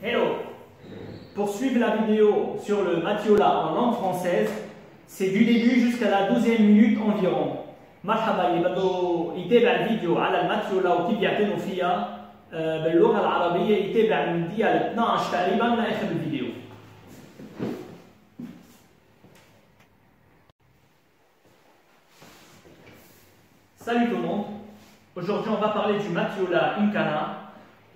Hello! Pour suivre la vidéo sur le Matiola en langue française, c'est du début jusqu'à la 12e minute environ. مرحبا اللي بده يتابع الفيديو على الماتيولا وكيف يعتنوا فيها باللغة العربية يتابع من دقيقة 12 تقريبا لآخر الفيديو. Salut tout le monde! Aujourd'hui on va parler du Matiola Incana,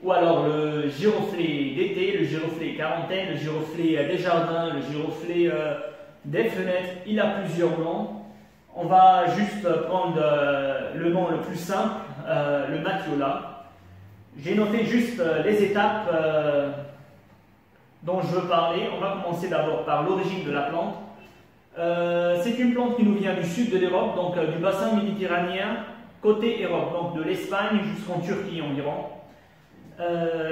ou alors le giroflée d'été, le giroflée quarantaine, le giroflée des jardins, le giroflée des fenêtres. Il a plusieurs noms. On va juste prendre le nom le plus simple, le Matiola. J'ai noté juste les étapes dont je veux parler. On va commencer d'abord par l'origine de la plante. C'est une plante qui nous vient du sud de l'Europe, donc du bassin méditerranéen, côté Europe, donc de l'Espagne jusqu'en Turquie environ.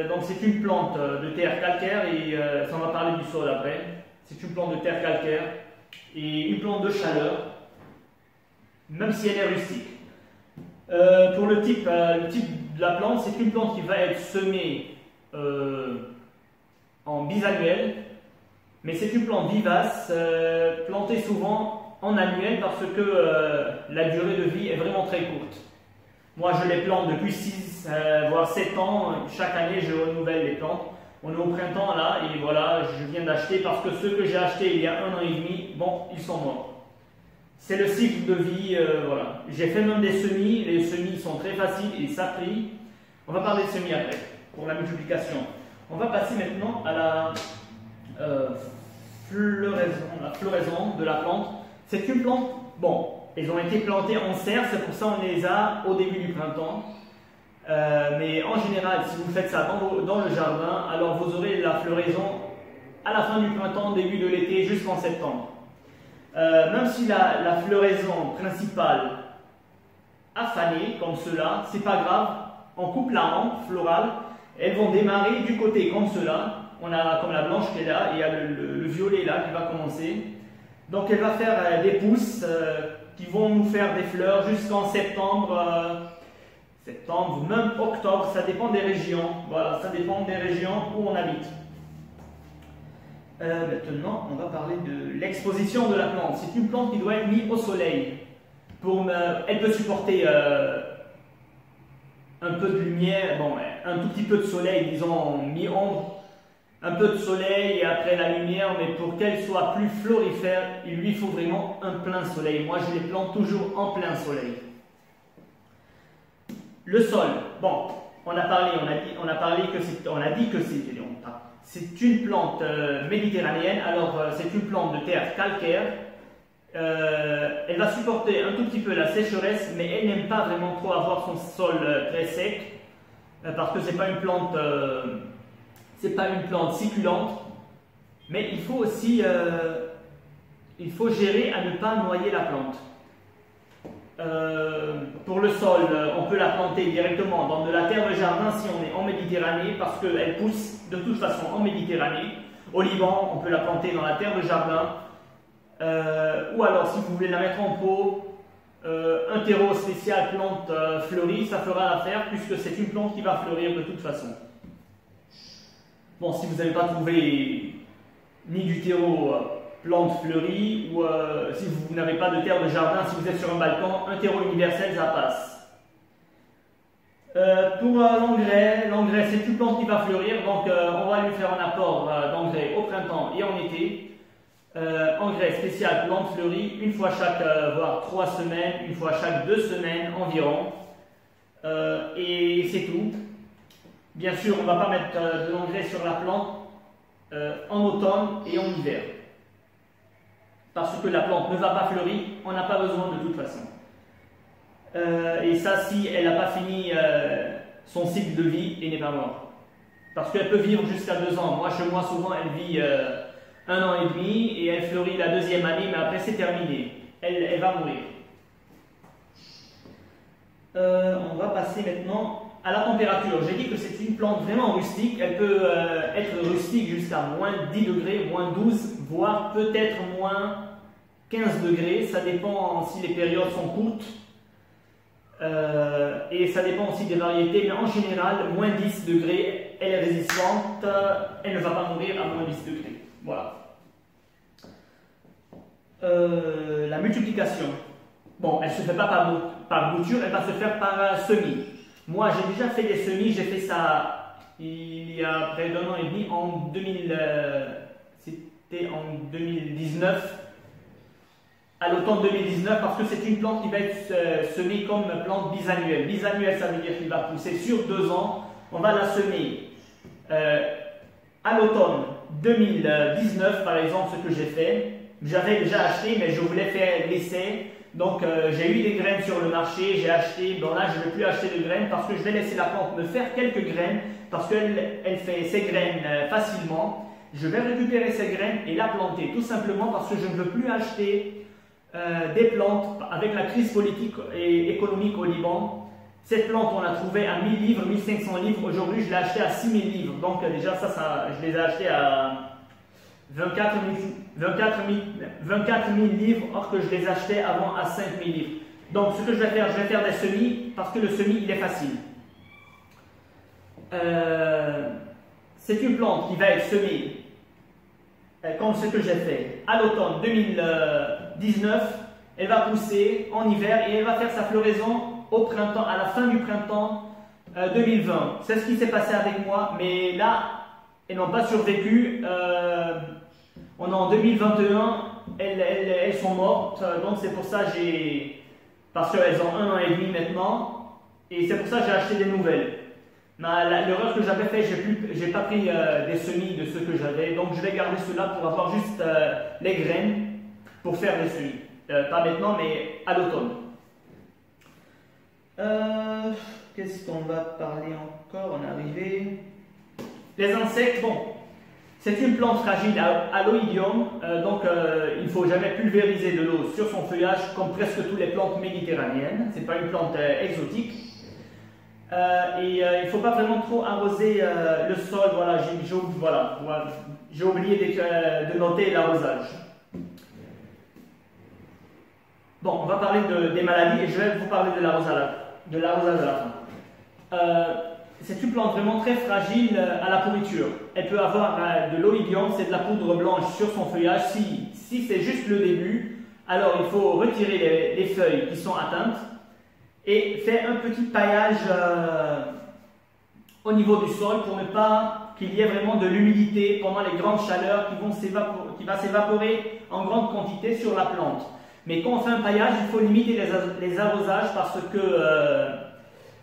Donc c'est une plante de terre calcaire et ça on va parler du sol après. C'est une plante de terre calcaire et une plante de chaleur, même si elle est rustique. Pour le type de la plante, c'est une plante qui va être semée en bisannuel, mais c'est une plante vivace, plantée souvent en annuel parce que la durée de vie est vraiment très courte. Moi, je les plante depuis 6 voire 7 ans. Chaque année, je renouvelle les plantes. On est au printemps là et voilà, je viens d'acheter parce que ceux que j'ai achetés il y a 1 an et demi, bon, ils sont morts. C'est le cycle de vie, voilà. J'ai fait même des semis. Les semis sont très faciles et ça prie. On va parler de semis après, pour la multiplication. On va passer maintenant à la floraison de la plante. C'est une plante, bon, elles ont été plantées en serre, c'est pour ça qu'on les a au début du printemps. Mais en général, si vous faites ça dans le jardin, alors vous aurez la floraison à la fin du printemps, début de l'été, jusqu'en septembre. Même si la floraison principale a fané, comme cela, c'est pas grave, on coupe la rampe florale, elles vont démarrer du côté comme cela. On a comme la blanche qui est là, et il y a le violet là qui va commencer. Donc elle va faire des pousses qui vont nous faire des fleurs jusqu'en septembre, ou même octobre, ça dépend des régions. Voilà, ça dépend des régions où on habite. Maintenant, on va parler de l'exposition de la plante. C'est une plante qui doit être mise au soleil. Elle peut supporter un peu de lumière, bon, un tout petit peu de soleil, disons mi-ombre. Un peu de soleil et après la lumière, mais pour qu'elle soit plus florifère, il lui faut vraiment un plein soleil. Moi, je les plante toujours en plein soleil. Le sol, bon, on a dit que c'est une plante méditerranéenne. Alors, c'est une plante de terre calcaire. Elle va supporter un tout petit peu la sécheresse, mais elle n'aime pas vraiment trop avoir son sol très sec, parce que c'est pas une plante. C'est pas une plante succulente, mais il faut aussi gérer à ne pas noyer la plante. Pour le sol, on peut la planter directement dans de la terre de jardin si on est en Méditerranée, parce qu'elle pousse de toute façon en Méditerranée. Au Liban, on peut la planter dans la terre de jardin. Ou alors, si vous voulez la mettre en pot, un terreau spécial plante fleurie, ça fera l'affaire, puisque c'est une plante qui va fleurir de toute façon. Bon, si vous n'avez pas trouvé ni du terreau plante fleurie, ou si vous n'avez pas de terre de jardin, si vous êtes sur un balcon, un terreau universel, ça passe. Pour l'engrais, c'est une plante qui va fleurir, donc on va lui faire un apport d'engrais au printemps et en été. Engrais spécial plante fleurie, une fois chaque, voire 3 semaines, une fois chaque 2 semaines environ. Et c'est tout. Bien sûr, on ne va pas mettre de l'engrais sur la plante en automne et en hiver. Parce que la plante ne va pas fleurir, on n'a pas besoin de toute façon. Et ça, si elle n'a pas fini son cycle de vie et n'est pas morte. Parce qu'elle peut vivre jusqu'à 2 ans. Moi, chez moi, souvent, elle vit 1 an et demi et elle fleurit la 2e année, mais après, c'est terminé. Elle va mourir. On va passer maintenant à la température. J'ai dit que c'est une plante vraiment rustique. Elle peut être rustique jusqu'à moins 10 degrés, moins 12, voire peut-être moins 15 degrés. Ça dépend si les périodes sont courtes. Et ça dépend aussi des variétés, mais en général, moins 10 degrés, elle est résistante, elle ne va pas mourir à moins 10 degrés. Voilà. La multiplication. Bon, elle ne se fait pas par bouture, elle va se faire par semis. Moi, j'ai déjà fait des semis, j'ai fait ça il y a près d'un an et demi, c'était en 2019. À l'automne 2019, parce que c'est une plante qui va être semée comme plante bisannuelle. Bisannuelle, ça veut dire qu'il va pousser sur 2 ans. On va la semer à l'automne 2019, par exemple, ce que j'ai fait. J'avais déjà acheté, mais je voulais faire l'essai. Donc, j'ai eu des graines sur le marché, j'ai acheté. Bon, là, je ne vais plus acheter de graines parce que je vais laisser la plante me faire quelques graines parce qu'elle fait ses graines facilement. Je vais récupérer ces graines et la planter, tout simplement parce que je ne veux plus acheter des plantes avec la crise politique et économique au Liban. Cette plante, on l'a trouvée à 1000 livres, 1500 livres. Aujourd'hui, je l'ai achetée à 6000 livres. Donc, déjà, je les ai achetés à 24 000 livres, or que je les achetais avant à 5000 livres. Donc, ce que je vais faire des semis parce que le semis, il est facile. C'est une plante qui va être semée comme ce que j'ai fait à l'automne 2019, elle va pousser en hiver et elle va faire sa floraison au printemps, à la fin du printemps 2020. C'est ce qui s'est passé avec moi, mais là, elles n'ont pas survécu. On est en 2021, elles sont mortes, donc c'est pour ça parce qu'elles ont 1 an et demi maintenant, et c'est pour ça que j'ai acheté des nouvelles. L'erreur que j'avais fait, j'ai pas pris des semis de ceux que j'avais, donc je vais garder ceux-là pour avoir juste les graines pour faire des semis. Pas maintenant, mais à l'automne. Qu'est-ce qu'on va parler encore? On est arrivé. Les insectes, bon, c'est une plante fragile à l'oïdium, donc il ne faut jamais pulvériser de l'eau sur son feuillage comme presque toutes les plantes méditerranéennes. C'est pas une plante exotique. Il ne faut pas vraiment trop arroser le sol. Voilà, j'ai oublié de noter l'arrosage. Bon, on va parler des maladies et je vais vous parler de l'arrosage à la fin. C'est une plante vraiment très fragile à la pourriture. Elle peut avoir de l'oïdium, c'est de la poudre blanche sur son feuillage. Si c'est juste le début, alors il faut retirer les feuilles qui sont atteintes et faire un petit paillage au niveau du sol pour ne pas qu'il y ait vraiment de l'humidité pendant les grandes chaleurs qui va s'évaporer en grande quantité sur la plante. Mais quand on fait un paillage, il faut limiter les arrosages parce que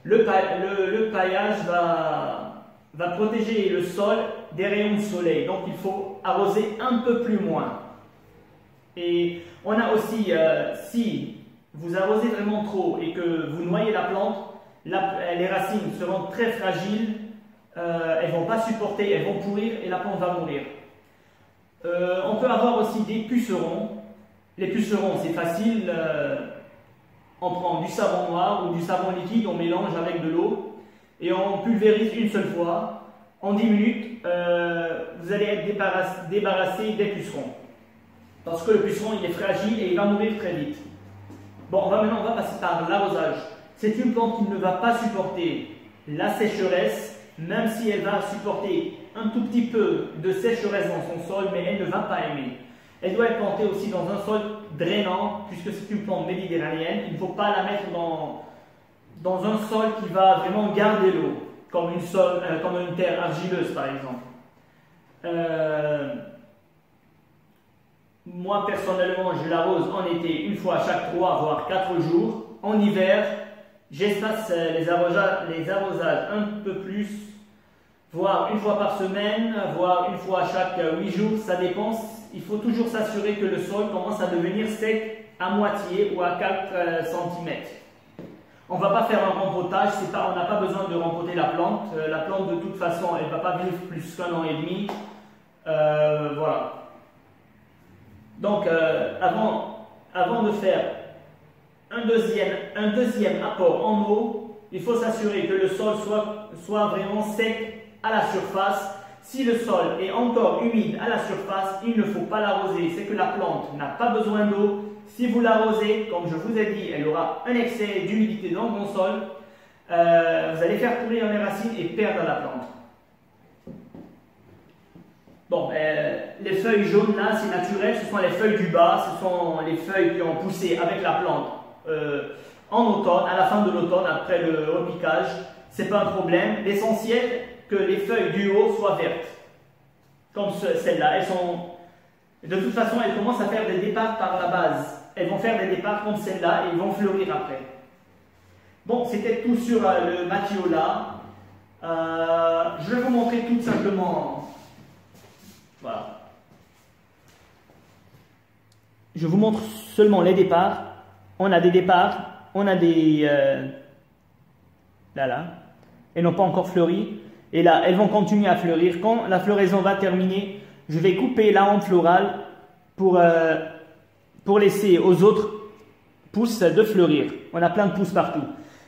le paillage va protéger le sol des rayons de soleil. Donc il faut arroser un peu plus moins. Et on a aussi, si vous arrosez vraiment trop et que vous noyez la plante, les racines seront très fragiles, elles ne vont pas supporter, elles vont pourrir et la plante va mourir. On peut avoir aussi des pucerons. Les pucerons, c'est facile, on prend du savon noir ou du savon liquide, on mélange avec de l'eau et on pulvérise une seule fois. En 10 minutes, vous allez être débarrassé des pucerons. Parce que le puceron, il est fragile et il va mourir très vite. Bon, maintenant, on va passer par l'arrosage. C'est une plante qui ne va pas supporter la sécheresse, même si elle va supporter un tout petit peu de sécheresse dans son sol, mais elle ne va pas aimer. Elle doit être plantée aussi dans un sol drainant, puisque c'est une plante méditerranéenne. Il ne faut pas la mettre dans un sol qui va vraiment garder l'eau, comme une terre argileuse par exemple. Moi personnellement, je l'arrose en été une fois chaque 3 voire 4 jours. En hiver, j'espace les arrosages un peu plus, voire une fois par semaine, voire une fois chaque 8 jours, ça dépend. Il faut toujours s'assurer que le sol commence à devenir sec à moitié ou à 4 cm. On ne va pas faire un rempotage, on n'a pas besoin de rempoter la plante. La plante de toute façon, elle ne va pas vivre plus qu'1 an et demi. Voilà. Donc, avant de faire un deuxième apport en eau, il faut s'assurer que le sol soit vraiment sec à la surface. Si le sol est encore humide à la surface, il ne faut pas l'arroser. C'est que la plante n'a pas besoin d'eau Si vous l'arrosez, comme je vous ai dit, elle aura un excès d'humidité dans mon sol. Vous allez faire pourrir les racines et perdre la plante. Bon, les feuilles jaunes là, c'est naturel, ce sont les feuilles du bas, ce sont les feuilles qui ont poussé avec la plante en automne, à la fin de l'automne, après le repiquage. C'est pas un problème. L'essentiel, que les feuilles du haut soient vertes, comme celles-là. Elles sont, de toute façon, elles commencent à faire des départs par la base. Elles vont faire des départs comme celle-là et ils vont fleurir après. Bon, c'était tout sur le Matthiola. Je vais vous montrer tout simplement. Voilà. Je vous montre seulement les départs. On a des départs, on a des... là. Elles n'ont pas encore fleuri. Et là, elles vont continuer à fleurir. Quand la floraison va terminer, je vais couper la hampe florale pour laisser aux autres pousses de fleurir. On a plein de pousses partout.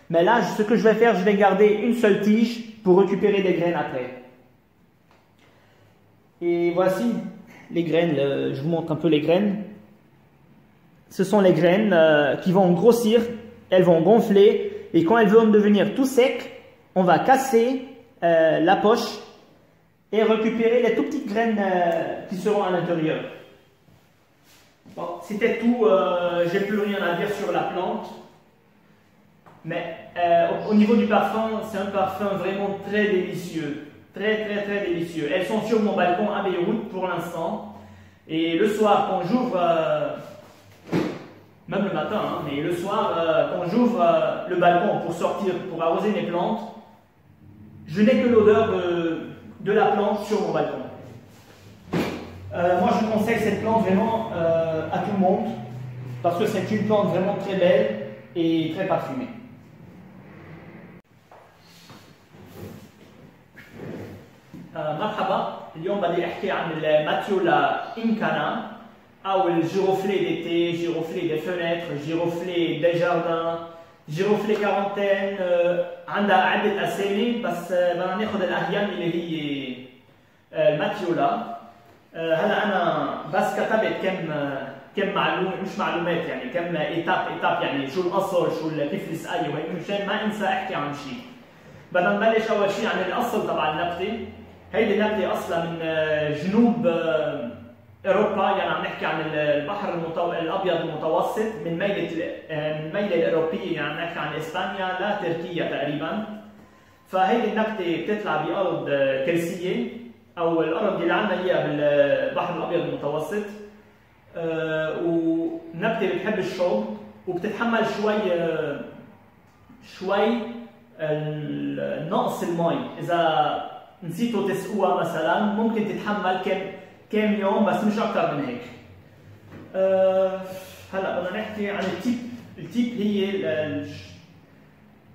Mais là, ce que je vais faire, je vais garder une seule tige pour récupérer des graines après. Et voici les graines. Je vous montre un peu les graines. Ce sont les graines qui vont grossir. Elles vont gonfler. Et quand elles vont devenir tout secs, on va casser la poche et récupérer les tout petites graines qui seront à l'intérieur. Bon, c'était tout. J'ai plus rien à dire sur la plante. Mais au niveau du parfum, c'est un parfum vraiment très délicieux. Très délicieux. Elles sont sur mon balcon à Beyrouth pour l'instant. Et le soir, quand j'ouvre, même le matin, hein, mais le soir, quand j'ouvre le balcon pour sortir, pour arroser mes plantes, je n'ai que l'odeur de la plante sur mon balcon. Moi, je conseille cette plante vraiment à tout le monde parce que c'est une plante vraiment très belle et très parfumée. مرحبا، اليوم بدي احكي عن الماتيولا انكانا او الجيروفلي d'été, جيروفلي des fenêtres, جيروفلي des jardins, جيروفلي كارونتين. عندها عدة اسامي بس بدنا ناخذ الاهيم اللي هي الماتيولا. هلا انا بس كتبت كم معلومه، مش معلومات يعني، كم ايتاب يعني شو الاصل، شو كيف السقايه، وهيك مشان ما انسى احكي عن شيء. بدنا نبلش اول شيء عن الاصل تبع النبته. هيدي النبته اصلا من جنوب اوروبا، يعني عم نحكي عن البحر الابيض المتوسط، من الميله الاوروبيه، يعني عم نحكي عن اسبانيا لتركيا تقريبا. فهيدي النبته بتطلع بارض كرسيه او الارض اللي عندنا اياها بالبحر الابيض المتوسط. ونبته بتحب الشوب وبتتحمل شوي نقص المي. اذا نسيتوا تسقوها مثلا ممكن تتحمل كم يوم، بس مش اكثر من هيك. هلا بدنا نحكي عن التيب هي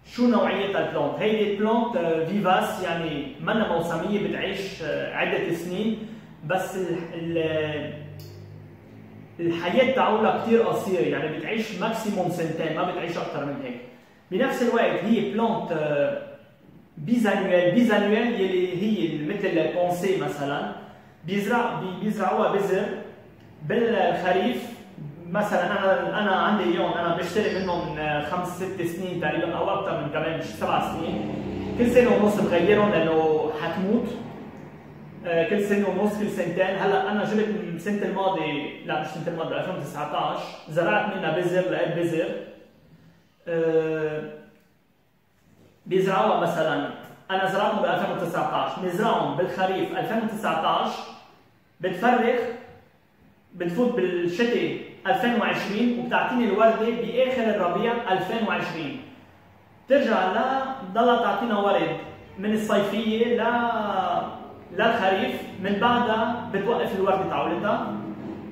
شو نوعيه البلانت. هيدي البلانت فيفاس، يعني منا موسميه، بتعيش عده سنين، بس الحياه تاعولها كثير قصيره، يعني بتعيش ماكسيموم سنتين، ما بتعيش اكثر من هيك. بنفس الوقت هي بلانت بيزانويل يلي هي مثل البونسي مثلا، بيزرعوها بذر بالخريف. مثلا انا عندي اليوم، انا بشتري منهم من 5-6 سنين تقريبا او اكثر من كمان، مش 7 سنين. كل سنه ونص بغيرهم لانه حتموت. كل سنه ونص، كل سنتين. هلا انا جبت من السنه الماضيه، لا مش السنه الماضيه، 2019 زرعت منها بذر، لقيت بذر. بيزرعوها مثلا، انا زرعتهم ب 2019، بنزرعهم بالخريف 2019، بتفرخ، بتفوت بالشتاء 2020 وبتعطيني الورده باخر الربيع 2020. بترجع بتضلها تعطينا ورد من الصيفيه للخريف. من بعدها بتوقف الورده تاعولتها،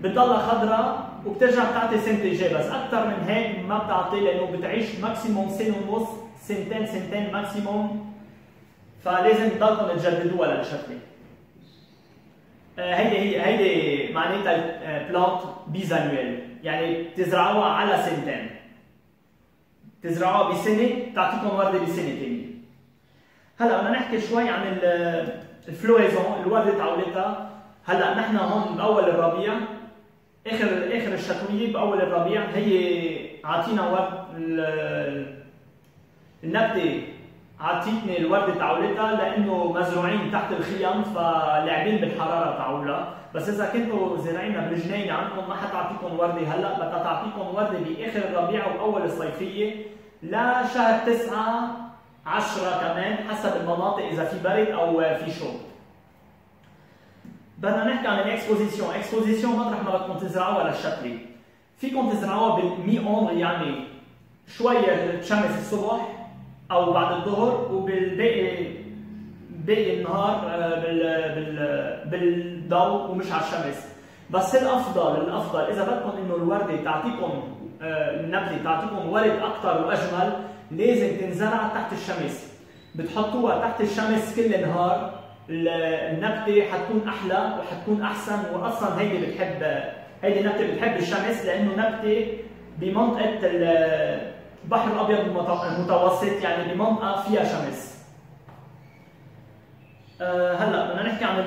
بتضلها خضراء وبترجع بتعطي سنه الجاي، بس اكثر من هيك ما بتعطي، لانه بتعيش ماكسيموم سنه ونص، سنتين ماكسيموم. فلازم تضلكم تجددوها للشتله. هيدي معناتها بلانت بيزانويل، يعني بتزرعوها على سنتين. تزرعوها بسنه تعطيكم ورده بسنه ثانيه. هلا بدنا نحكي شوي عن الفلوريزون، الورده تاعولتها. هلا نحن هون باول الربيع، اخر الشتويه باول الربيع هي عطينا ورد النبته عطيتني الورده تاعولتها لانه مزروعين تحت الخيم فلاعبين بالحراره تاعولها، بس اذا كنتوا زارعينها بالجنينه عندكم ما حتعطيكم ورده هلا، بدها تعطيكم ورده باخر الربيع واول الصيفيه لشهر 9 10 كمان حسب المناطق اذا في برد او في شوب. بدنا نحكي عن الاكسبوزيسيون، اكسبوزيسيون مطرح ما بدكم تزرعوها للشتلي. فيكم تزرعوها بالمي اومر يعني شويه تشمس الصبح او بعد الظهر باقي النهار بالضوء ومش على الشمس. بس الافضل اذا بدكم انه الورده تعطيكم النبته تعطيكم ورد اكثر واجمل لازم تنزرع تحت الشمس. بتحطوها تحت الشمس كل النهار النبته حتكون احلى وحتكون احسن، واصلا هيدي النبته بتحب الشمس لانه نبته بمنطقه البحر الابيض المتوسط يعني بمنطقه فيها شمس. هلا بدنا نحكي عن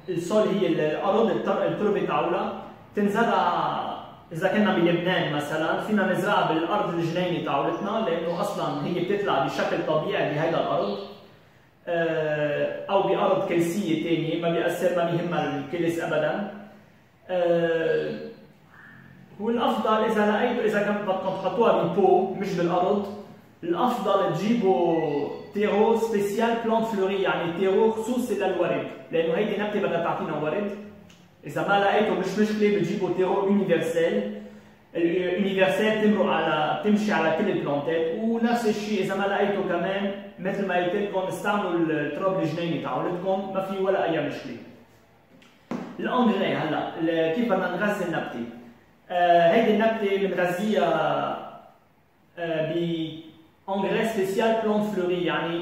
السول هي الارض التربه تاعولها تنزرع. اذا كنا بلبنان مثلا فينا نزرعها بالارض الجنينه تاعولتنا لانه اصلا هي بتطلع بشكل طبيعي بهيدا الارض، او بارض كلسيه ثانيه ما بيهمها الكلس ابدا. والافضل اذا كنت بدكم تحطوها بالبو مش بالارض، الافضل تجيبوا تيرو سبيسيال بلانت فلوري يعني تيرو خصوصي للورد لانه هيدي نبته بدها تعطينا ورد. اذا ما لقيتوا مش مشكله بتجيبوا تيرو يونيفرسال. اليونيفرسال بتمشي على كل البلانتات، ونفس الشيء اذا ما لقيتوا كمان مثل ما قلت لكم استعملوا التراب الجنيني تاعولتكم ما في ولا اي مشكله. الانجري هلا كيف بدنا نغذي النبته؟ هيدي النبته بنغذيها بانجري سبيسيال بلانت فلوري يعني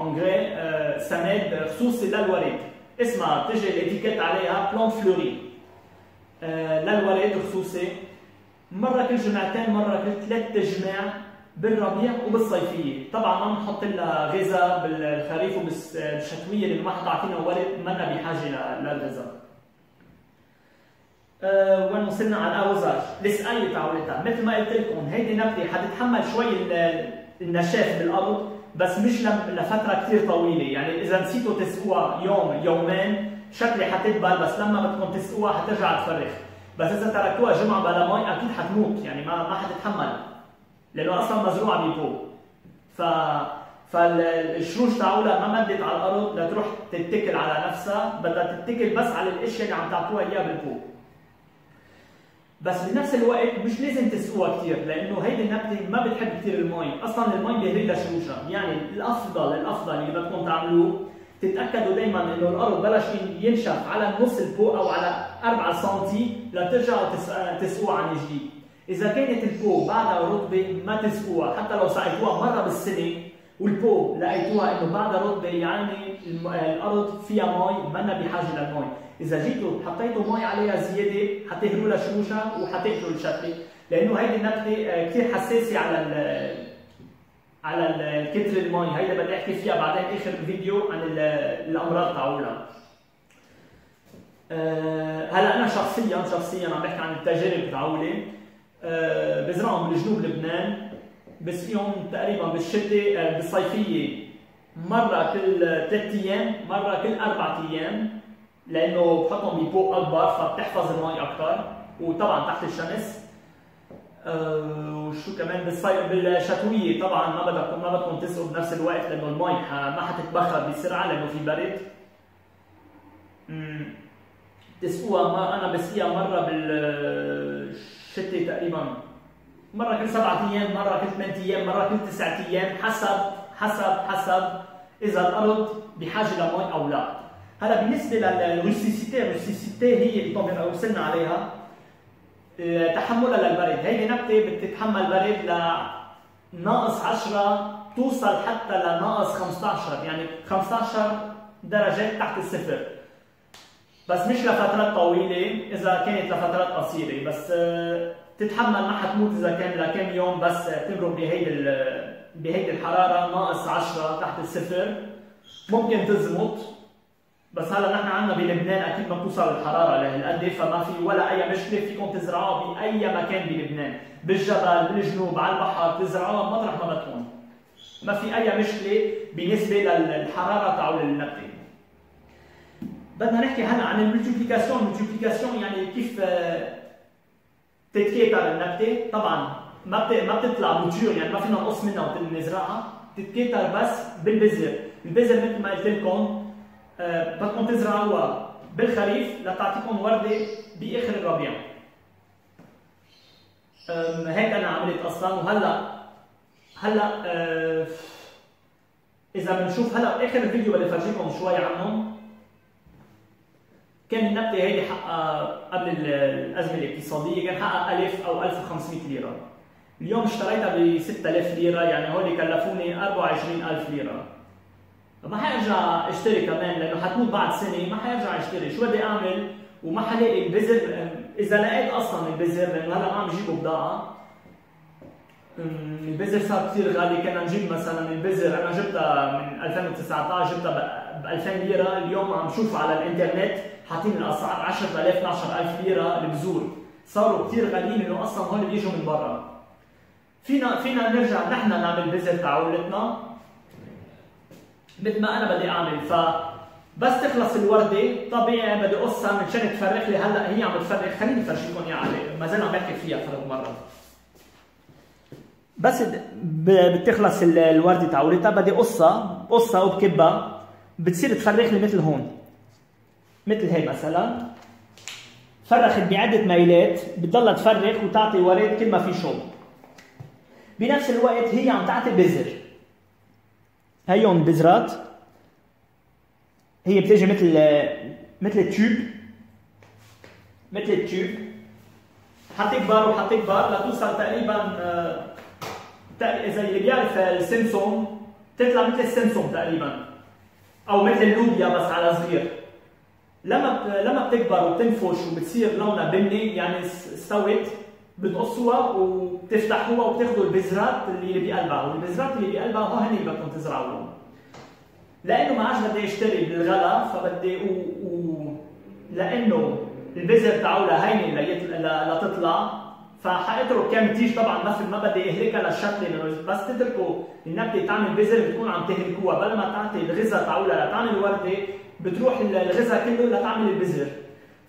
انجري سماد خصوصي للورد، اسمها بتجي الاتيكيت عليها بلانت فلوري للورد خصوصي. مره كل جمعتين مره كل 3 تجماع بالربيع وبالصيفيه. طبعا ما بنحط لها غذاء بالخريف وبالشتويه لانه ما حتعطينا ورد منا بحاجه للغذاء. وين وصلنا على الارزاج، السقايه تاعولتها مثل ما قلت لكم هيدي نبته حتتحمل شوي النشاف بالارض بس مش لفتره كثير طويله، يعني اذا نسيتوا تسقوها يوم يومين شكلي حتدبل، بس لما بدكم تسقوها حترجع تفرخ. بس اذا تركتوها جمعه بلا مي اكيد حتموت، يعني ما حتتحمل لانه اصلا مزروعه ببو. فالشروش تاعولها ما مدت على الارض لتروح تتكل على نفسها، بدها تتكل بس على الاشياء اللي عم تعطوها اياها بالبو. بس بنفس الوقت مش لازم تسقوها كثير لانه هيدي النبته ما بتحب كثير المي، اصلا المي بيهرق لها شروشها. يعني الافضل اللي بدكم تعملوه تتاكدوا دائما انه الارض بلش ينشف على نص البو او على 4 سم لترجعوا تسقوها عن جديد. اذا كانت البو بعدها رطبه ما تسقوها، حتى لو سقيتوها مره بالسنه والبو لقيتوها انه بعدها رطبه يعني الارض فيها مي منا بحاجه للمي. اذا جيتوا حطيتوا مي عليها زياده حتهروا لها شروشها وحتقتلوا الشتله، لانه هيدي النبته كثير حساسه على كتر المي. هيدا بدي احكي فيها بعدين اخر فيديو عن الامراض تاعولها. هلا انا شخصيا عم بحكي عن التجارب تاعولي. بزرعهم بجنوب لبنان، بسقيهم تقريبا بالشتاء بالصيفيه مره كل 3 ايام مره كل 4 ايام لانه بحطهم ببو اكبر فبتحفظ المي اكثر، وطبعا تحت الشمس. وشو كمان بالشتويه طبعا ما بدكم تسقوا بنفس الوقت لانه المي ما حتتبخر بسرعه لانه في برد. تسقوها انا بسقيها مره بالشتاء تقريبا مره كل 7 ايام مره كل 8 ايام مره كل 9 ايام حسب اذا الارض بحاجه لمي او لا. هلا بالنسبه للروسيسيتي هي اللي وصلنا عليها تحملها للبرد. هيدي نبته بتتحمل برد لناقص 10 توصل حتى لناقص 15، يعني 15 درجات تحت الصفر، بس مش لفترات طويله اذا كانت لفترات قصيره. بس تتحمل ما حتموت اذا كان لكم يوم بس تمرق بهيدي الحراره ناقص 10 تحت الصفر. ممكن تزمط بس هلا نحن عندنا بلبنان اكيد ما بتوصل الحراره لهالقد، فما في ولا اي مشكله، فيكم تزرعوها باي مكان بلبنان، بالجبل، بالجنوب، على البحر، تزرعوها مطرح ما بدكم. ما في اي مشكله بالنسبه للحراره تاع النبته. بدنا نحكي هلا عن الملتيبليكاسيون. الملتيبليكاسيون يعني كيف تتكاثر النبته. طبعا ما بتطلع بوتيور، يعني ما فينا نقص منها ونزرعها، تتكاثر بس بالبذر. البذر مثل ما قلت لكم بدكم تزرعوها بالخريف لتعطيكم ورده باخر الربيع. هيك انا عملت اصلا. وهلا اذا بنشوف هلا اخر الفيديو بدي افرجيكم شوي عنهم. كان النبته هيدي حقها قبل الازمه الاقتصاديه كان حقها 1000 او 1500 ليره. اليوم اشتريتها ب 6000 ليره، يعني هول كلفوني 24000 ليره. ما حيرجع اشتري كمان لانه حتموت بعد سنه، ما حيرجع اشتري. شو بدي اعمل؟ وما حلاقي البذر، اذا لقيت اصلا البذر، لانه هلا ما عم بجيبوا بضاعه. البذر صار كثير غالي. كنا نجيب مثلا البذر، انا جبتها من 2019 جبتها ب 2000 ليره، اليوم عم شوف على الانترنت حاطين الاسعار 10000 12000 ليره البذور. صاروا كثير غاليين لانه اصلا هول بيجوا من برا. فينا نرجع نحن نعمل بذر تاعولتنا مثل ما انا بدي اعمل. فبس تخلص الورده طبيعي بدي قصها من شان تفرخ لي. هلا هي عم تفرخ، خليني افرجيكم اياها عليه، ما زلنا عم بحكي فيها فرد مره. بس بتخلص الورده تاعولتها بدي قصها وبكبها، بتصير تفرخ لي مثل هون، مثل هي مثلا. فرخت بعده ميلات، بتضلها تفرخ وتعطي ورد كل ما في شوب. بنفس الوقت هي عم تعطي بذر. هيون بذرات، هي بتيجي مثل التيوب، حتكبر وحتكبر لتوصل تقريبا اذا اللي بيعرف السمسم تطلع مثل السمسم تقريبا، او مثل اللوبيا بس على صغير. لما بتكبر وبتنفش وبتصير لونها بني يعني استوت، بتقصوها وبتفتحوها وبتاخذوا البذرات اللي بقلبها، والبذرات اللي بقلبها هن اللي بدكم تزرعوهم. لانه ما عادش بدي اشتري بالغلا، فبدي لانه البذر تاعولها هينه لتطلع، فحاترك كم تيج. طبعا ما بدي اهلكها للشتله، لانه بس تتركوا النبته تعمل بذر بتكون عم تهلكوها. بدل ما تعطي الغذاء تاعولها لتعمل ورده، بتروح الغذاء كله لتعمل البذر.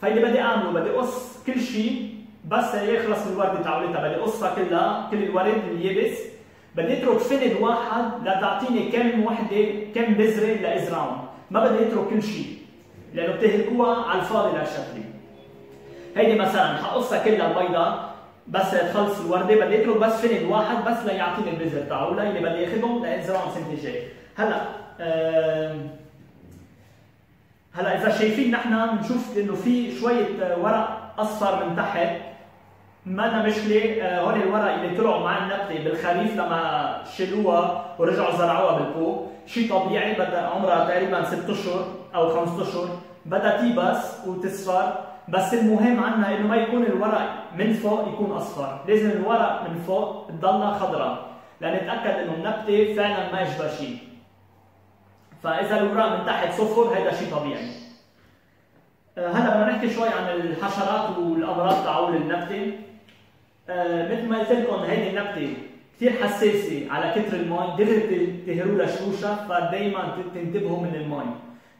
فاللي بدي اعمله بدي قص كل شيء، بس يخلص الورده تاعولتها بدي قصها كلها، كل الورد اليابس. بدي اترك فند واحد لتعطيني كم بذره لازرعهم. ما بدي اترك كل شيء لانه بتهلكوها على الفاضي للشتله. هيدي مثلا حقصها كلها البيضه، بس تخلص الورده بدي اترك بس فند واحد بس ليعطيني البذر تاعولها اللي بدي اخذهم لازرعهم السنه الجاي. هلا اذا شايفين نحن بنشوف انه في شويه ورق اصفر من تحت، ما لنا مشكله. هول الورق اللي طلعوا مع النبته بالخريف لما شيلوها ورجعوا زرعوها بالفوق، شيء طبيعي. بدها عمرها تقريبا 6 اشهر او 5 اشهر، بدها تيبس وتصفر. بس المهم عندنا انه ما يكون الورق من فوق يكون اصفر، لازم الورق من فوق تضلها خضراء لنتاكد انه النبته فعلا ما يشبه شيء. فاذا الورق من تحت صفر هذا شيء طبيعي. هلا بدنا نحكي شوي عن الحشرات والامراض تاعول النبته. مثل ما قلت لكم هيدي النبته كثير حساسه على كتر المي، دغري بتهروا لها شروشها، فدائما تنتبهوا من المي.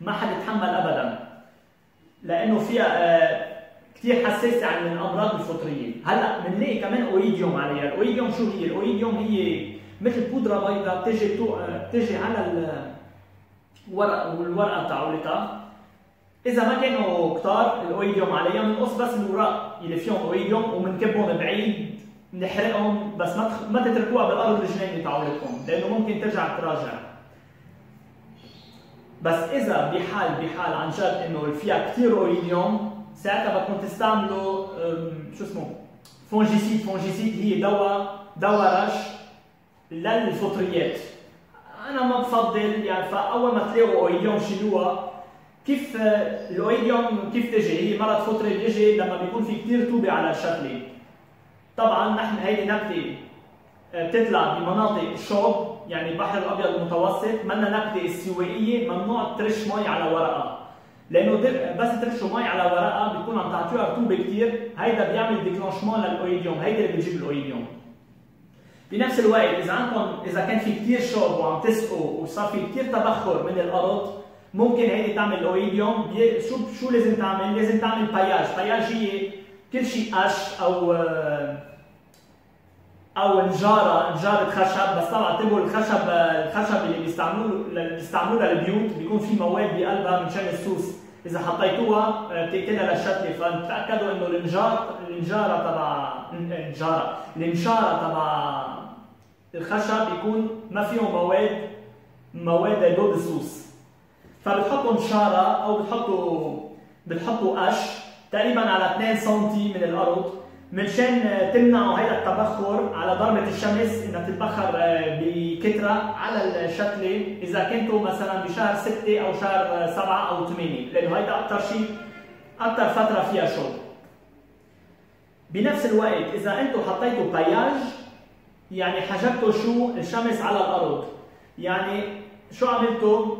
ما حد يتحمل ابدا لانه فيها كثير حساسه عن الامراض الفطريه. هلا بنلاقي كمان اويديوم عليها. الاويديوم شو هي؟ الاويديوم هي مثل بودره بيضاء بتجي على الورق والورقه تاعولتها. اذا ما كانوا كتار الاويديوم عليهم بنقص بس الوراق اللي فيهم اويديوم وبنكبهم بعيد، بنحرقهم، بس ما تتركوها بالارض الجنينه تاعولتكم لانه ممكن ترجع تراجع. بس اذا بحال عن جد انه فيها كثير اويديوم، ساعتها بدكم تستعملوا شو اسمه فونجيسيد. فونجيسيد هي دواء رش للفطريات. انا ما بفضل يعني، فاول ما تلاقوا اويديوم شيلوها. كيف الاويديوم كيف تجي؟ هي مرض فطري بيجي لما بيكون في كثير طوبه على الشتله. طبعا نحن هيدي نبته بتطلع بمناطق شوب، يعني البحر الابيض المتوسط، منا نبته استوائيه، ممنوع ترش مي على ورقها. لانه بس ترشوا مي على ورقه بتكون عم تعطيها رطوبه كثير، هيدا بيعمل ديكلانشمون للاويديوم، هيدا اللي بتجيب الاويديوم. بنفس الوقت اذا كان في كثير شرب وعم تسقوا وصار في كثير تبخر من الارض، ممكن هيدي تعمل اويديوم. شو لازم تعمل؟ لازم تعمل باياج. باياج هي كل شيء قش او نجاره خشب، بس طبعا انتبهوا الخشب اللي بيستعملوها للبيوت بيكون في مواد بقلبها مشان السوس، اذا حطيتوها بتاكلها للشتله، فتاكدوا انه النجاره تبع الخشب يكون ما فيهم مواد ضد السوس. فبتحطوا نشاره او بتحطوا قش تقريبا على 2 سم من الارض، منشان تمنعوا هيدا التبخر على ضربة الشمس انها تتبخر بكثرة على الشتلة، اذا كنتوا مثلا بشهر 6 او شهر 7 او 8، لانه هيدا اكثر فترة فيها شغل. بنفس الوقت اذا انتم حطيتوا باياج، يعني حجبتوا الشمس على الارض. يعني شو عملتوا؟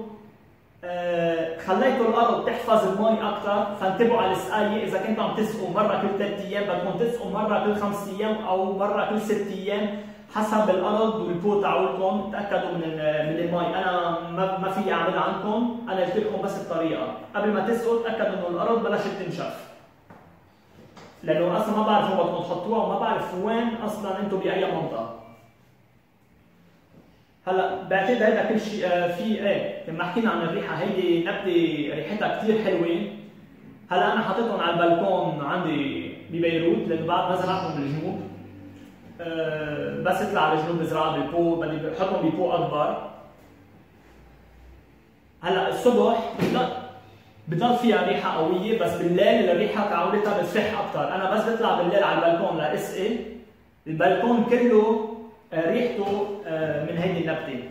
خليتوا الارض تحفظ المي اكثر، فانتبهوا على السقايه، اذا كنتوا عم تسقوا مره كل 3 ايام بدكم تسقوا مره كل 5 ايام او مره كل 6 ايام حسب الارض والبو تاعولكم، تاكدوا من المي. انا ما في اعملها عندكم، انا قلت لكم بس الطريقه، قبل ما تسقوا تاكدوا انه الارض بلشت تنشف، لانه اصلا ما بعرف وين بدكم تحطوها وما بعرف وين اصلا انتم باي منطقه. هلا بعتقد هيدا كل شيء لما حكينا عن الريحه، هيدي نبته ريحتها كثير حلوه. هلا انا حاططهم على البلكون عندي ببيروت، لانه بعد ما زرعتهم بالجنوب، بس اطلع على الجنوب بزرعها بالبو، بدي بحطهم ببو اكبر. هلا الصبح بضل فيها ريحه قويه، بس بالليل الريحه تعودتها بتفح اكثر. انا بس بطلع بالليل على البلكون لاسقي، البلكون كله ريحته من هيدي النبته.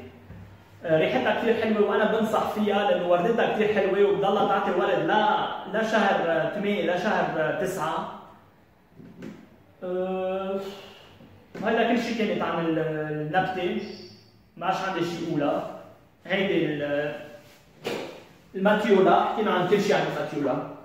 ريحتها كثير حلوه وانا بنصح فيها، لانه وردتها كثير حلوه وبضلها تعطي ورد لشهر 8 لشهر 9. هلا كل شيء كانت عن النبته، ما عادش عندي شيء اقولها. هيدي الماتيولا، حكينا عن كل شيء عن الماتيولا.